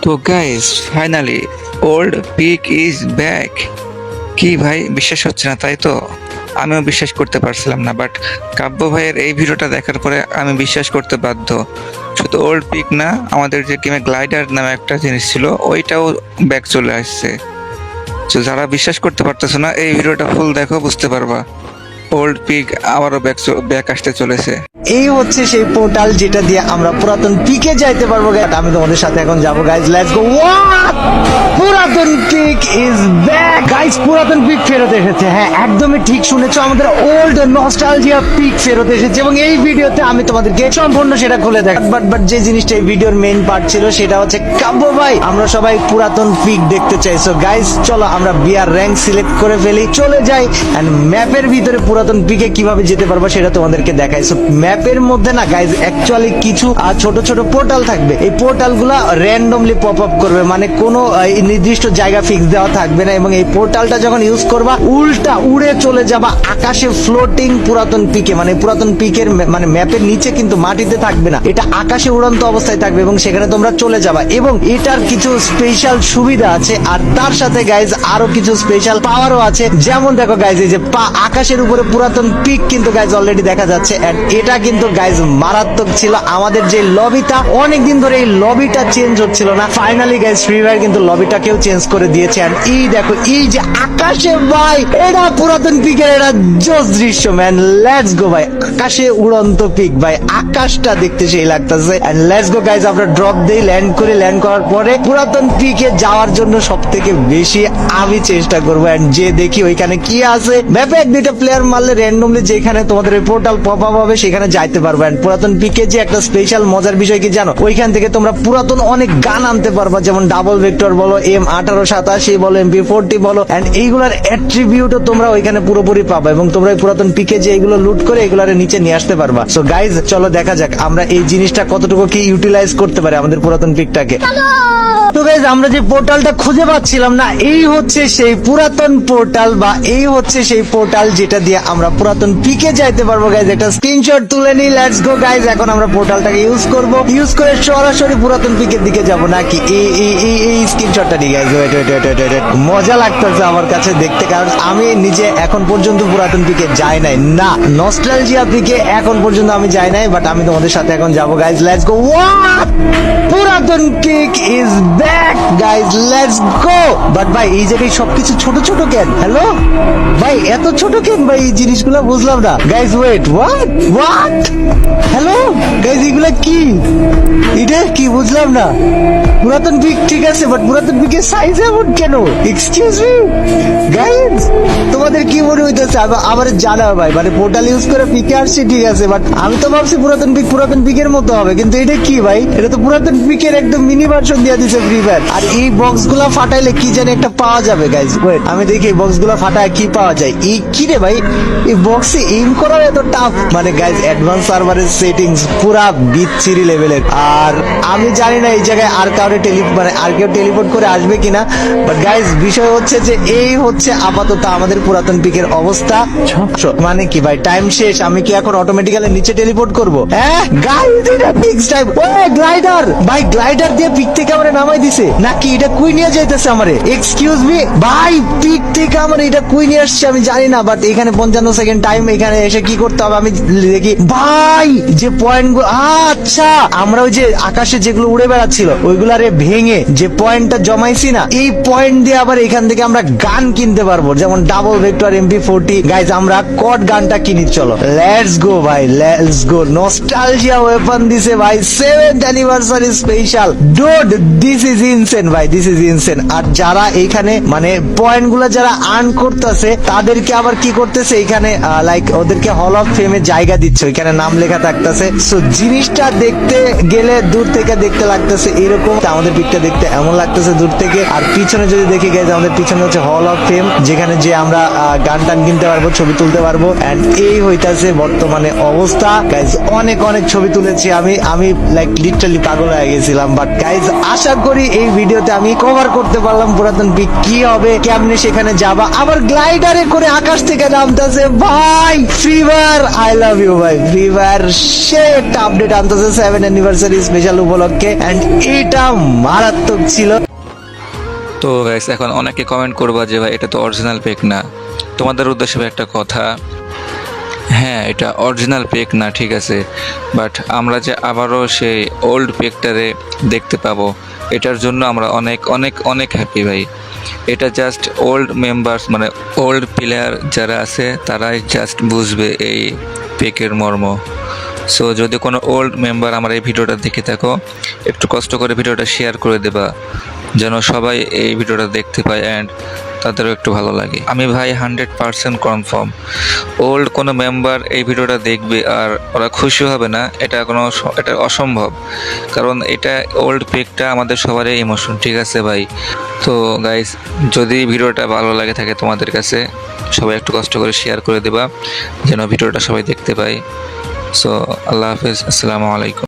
তো guys finally old peak is back. কি ভাই বিশ্বাস হচ্ছে না তাই তো? আমিও বিশ্বাস করতে পারছিলাম না, বাট কাব্য ভাইয়ের এই ভিডিওটা দেখার পরে আমি বিশ্বাস করতে বাধ্য। শুধু ওল্ড পিক না, আমাদের যে গেমে গ্লাইডার নামে একটা জিনিস ছিল ওইটাও ব্যাক চলে আসছে। তো যারা বিশ্বাস করতে পারতেছো না, এই ভিডিওটা ফুল দেখো, বুঝতে পারবা ওল্ড পিক আবারও ব্যাক আসতে চলেছে। এই হচ্ছে সেই পোর্টাল যেটা দিয়ে আমরা পুরাতন পিকে যাইতে পারবো। আমি তোমাদের সাথে এখন যাবো গাইজ, লেটস গো। পুরাতন পিক ইজ ব্যাক গাইজ, পুরাতন পিক ফেরত এসেছে। হ্যাঁ, একদমই ঠিক শুনেছো, আমাদের ওল্ড নস্টালজিয়া পিক ফেরত এসেছে এবং এই ভিডিওতে আমি তোমাদেরকে সম্পূর্ণ সেটা খুলে দেখ। বাট যে জিনিসটা এই ভিডিওর মেইন পার্ট ছিল সেটা হচ্ছে কাব্য ভাই, আমরা সবাই পুরাতন পিক দেখতে চাইছো গাইজ। চলো আমরা বিআর র্যাঙ্ক সিলেক্ট করে ফেলি, চলে যাই এন্ড ম্যাপের ভিতরে পুরাতন পিকে কিভাবে যেতে পারবো সেটা তোমাদেরকে দেখাইছো। ম্যাপের মধ্যে না গাইজ অ্যাকচুয়ালি কিছু ছোট ছোট পোর্টাল থাকবে। এই পোর্টাল গুলা র্যান্ডমলি পপ আপ করবে, মানে কোনো নির্দিষ্ট জায়গা ফিক্স দেওয়া থাকবে না। এবং এই পোর্টালটা যখন ইউজ করবা উল্টা উড়ে চলে যাবা আকাশে, ফ্লোটিং পুরাতন পিকে। মানে পুরাতন পিকের মানে ম্যাপের নিচে কিন্তু মাটিতে থাকবে না, এটা আকাশে উড়ন্ত অবস্থায় থাকবে এবং সেখানে তোমরা চলে যাবা। এবং এটার কিছু স্পেশাল সুবিধা আছে, আর তার সাথে গাইজ আরো কিছু স্পেশাল পাওয়ারও আছে। যেমন দেখো গাইজ, এই যে আকাশের উপরে পুরাতন পিক কিন্তু গাইজ অলরেডি দেখা যাচ্ছে। এন্ড এটা কিন্তু গাইজ মারাত্মক ছিল। আমাদের যে লবিটা অনেকদিন ধরে এই লবিটা চেঞ্জ হচ্ছিল না, ফাইনালি গাইজ ফ্রি ফায়ার কিন্তু লবিটাকেও চেঞ্জ করে দিয়েছে। আর এই দেখো এই যে আকাশে ভাই, এটা পুরাতন পিকের এটা জোস দৃশ্য ম্যান। লেটস গো ভাই, আকাশে উড়ন্ত পিক ভাই, আকাশটা দেখতে সেই লাগতেছে। এন্ড লেটস গো গাইজ, আমরা ড্রপ দেই, ল্যান্ড করার পরে পুরাতন পিকে যাওয়ার জন্য সব থেকে বেশি আমি চেষ্টা করবো। এন্ড যে দেখি ওইখানে কি আছে, ম্যাপে এক দুইটা প্লেয়ার মারলে র্যান্ডমলি যেখানে তোমাদের ওই পোর্টাল পপ আপ হবে সেখানে যাইতে পারবে। এন্ড পুরাতন পিকে যে একটা স্পেশাল মজার বিষয় কি জানো, ওইখান থেকে তোমরা পুরাতন অনেক গান আনতে পারবা, যেমন ডাবল ভেক্টর বলো, M1887 বলো, MP40 বলো। এন্ড এইগুলার অ্যাট্রিবিউটও তোমরা ওইখানে পুরোপুরি পাবা এবং তোমরা এই পুরাতন পিকে যে এগুলো লুট করে এগুলার নিচে নিয়ে আসতে পারবা। সো গাইজ চলো দেখা যাক আমরা এই জিনিসটা কতটুকু কি ইউটিলাইজ করতে পারি আমাদের পুরাতন পিকটাকে। তো গাইজ আমরা যে পোর্টালটা খুঁজে পাচ্ছিলাম না, এই হচ্ছে সেই পুরাতন পোর্টাল, বা এই হচ্ছে সেই পোর্টাল যেটা দিয়ে আমরা পুরাতন পিকে যাইতে পারবো গাইজ। একটা স্ক্রিনশট তুলে নি, লেটস গো গাইজ। এখন আমরা পোর্টালটাকে ইউজ করব, ইউজ করে সরাসরি পুরাতন পিকের দিকে যাব নাকি এই স্ক্রিনশটটা নিয়ে গাইজ। ওয়েট, মজা লাগতেছে আমার কাছে দেখতে, কারণ আমি নিজে এখন পর্যন্ত পুরাতন পিকে যাই নাই। না, নস্টালজিয়া পিকে এখন পর্যন্ত আমি যাই নাই, বাট আমি তোমাদের সাথে এখন যাবো গাইজ। Let's go. পুরাতন peak is back guys, let's go. But ভাই এই জায়গায় সবকিছু ছোট ছোট কেন? হ্যালো ভাই, এত ছোট কেন ভাই এই জিনিসগুলো? বুঝলাম না guys. Wait, what hello guys, এগুলা কি? এটা কি বুঝলাম না। পুরাতন পিক ঠিক আছে, বাট পুরাতন পিকের সাইজ এমন কেন? এক্সকিউজ মি গাইজ, তোমাদের কি মনে হইতেছে? আমার জানা ভাই, মানে পোর্টাল ইউজ করে পিকে আসছে ঠিক আছে, বাট আমি তো ভাবছি পুরাতন পিকের মতো হবে, কিন্তু এটা কি ভাই? এটা তো পুরাতন পিকের একদম মিনি ভার্সন দিয়ে দিছে ফ্রি ফায়ার। আর এই বক্স গুলা ফাটাইলে কি জানি একটা পাওয়া যাবে গাইজ। ওয়েট, আমি দেখি এই বক্স গুলা ফাটায় কি পাওয়া যায়। এই কি রে ভাই, এই বক্সে এইম করার এত টাফ? মানে গাইজ অ্যাডভান্স সার্ভারের সেটিংস পুরা বিচ্ছিরি লেভেলের। আর আমি জানি না এই জায়গায় আর কাউরে আর কেউ টেলিপোর্ট করে আসবে কিনা, বাট গাইজ বিষয় হচ্ছে যে এই হচ্ছে আপাতত আমাদের পুরাতন পিকের অবস্থা। মানে কি ভাই, টাইম শেষ, আমি কি এখন অটোমেটিক্যালি নিচে টেলিপোর্ট করবো? হ্যাঁ গাইজ, এটা ফিক্স টাইম। ও গ্লাইডার ভাই, গ্লাইডার দিয়ে পিক থেকে আমারে নামাই দিছে নাকি? এটা কুই নিয়ে যাইতেছে আমারে? এক্সকিউজ মি ভাই, পিক থেকে আমার এটা কুই নিয়ে আসছে আমি জানি না, বাট এখানে 55 সেকেন্ড টাইম। এখানে এসে কি করতে হবে আমি দেখি ভাই। যে পয়েন্ট গুলো, আচ্ছা আমরা ওই যে আকাশে যেগুলো উড়ে বেড়াচ্ছিল ওইগুলারে ভেঙে যে পয়েন্টটা জমাইছি না, এই পয়েন্ট দিয়ে আবার এখান থেকে আমরা গান কিনতে পারবো, যেমন ডাবল ভেক্টর, MP40। গাইজ আমরা কট গানটা কিনি, চলো লেটস গো ভাই, লেটস গো। নস্টালজিয়া ওয়েপন দিছে ভাই, 7th anniversary special. Dude, this is insane ভাই, দিস ইজ ইনসেন। আর যারা এইখানে মানে পয়েন্ট গুলা যারা আর্ন করতেছে তাদেরকে আবার কি করতেছে, এখানে লাইক ওদেরকে হল অফ ফেমে জায়গা দিচ্ছে, ওইখানে নাম লেখা থাকতেছে। সো জিনিসটা দেখতে গেলে দূর থেকে দেখতে লাগতেছে এরকম, আমাদের পিকটা দেখতে এমন লাগতেছে দূর থেকে। আর পিছনে যদি দেখি গাইজ, আমাদের পিছনে হচ্ছে হল অফ ফেম, যেখানে যে আমরা গান টান কিনতে পারবো, ছবি তুলতে পারবো। এন্ড এই হইতাছে বর্তমানে অবস্থা গাইজ। অনেক ছবি তুলেছি আমি লাইক লিটারালি পাগল হয়ে গেছিলাম। বাট গাইজ আশা করি এই ভিডিওতে আমি কভার করতে পারলাম পুরাতন পিক কি হবে, কেমনে সেখানে যাবা। আবার গ্লাইডারে করে আকাশ থেকে নামতেছে আছে ভাই। Free fire I love you ভাই। ফ্রি ফায়ার সে একটা আপডেট আনতেছে 7 অ্যানিভার্সারি স্পেশাল উপলক্ষে, এন্ড এটা মারাত্মক ছিল। তো গাইস এখন অনেকে কমেন্ট করবা যে ভাই এটা তো অরিজিনাল পেক না। তোমাদের উদ্দেশ্যে একটা কথা, হ্যাঁ এটা অরিজিনাল পেক না ঠিক আছে, বাট আমরা যে আবারও সেই ওল্ড পেকটারে দেখতে পাবো এটার জন্য আমরা অনেক অনেক অনেক হ্যাপি ভাই। এটা জাস্ট ওল্ড মেম্বার্স মানে ওল্ড প্লেয়ার যারা আছে তারাই জাস্ট বুঝবে এই পেকের মর্ম। সো যদি কোনো ওল্ড মেম্বার আমার এই ভিডিওটা দেখে থাকো, একটু কষ্ট করে ভিডিওটা শেয়ার করে দেবা যেন সবাই এই ভিডিওটা দেখতে পায় অ্যান্ড তাদেরও একটু ভালো লাগে। আমি ভাই 100% কনফার্ম ওল্ড কোনো মেম্বার এই ভিডিওটা দেখবে আর ওরা খুশি হবে না, এটা অসম্ভব, কারণ এটা ওল্ড পেকটা আমাদের সবারই ইমোশন ঠিক আছে ভাই। তো গাইস যদি ভিডিওটা ভালো লাগে থাকে তোমাদের কাছে, সবাই একটু কষ্ট করে শেয়ার করে দেবা যেন ভিডিওটা সবাই দেখতে পায়। সো আল্লাহ হাফেজ, আসসালামু আলাইকুম।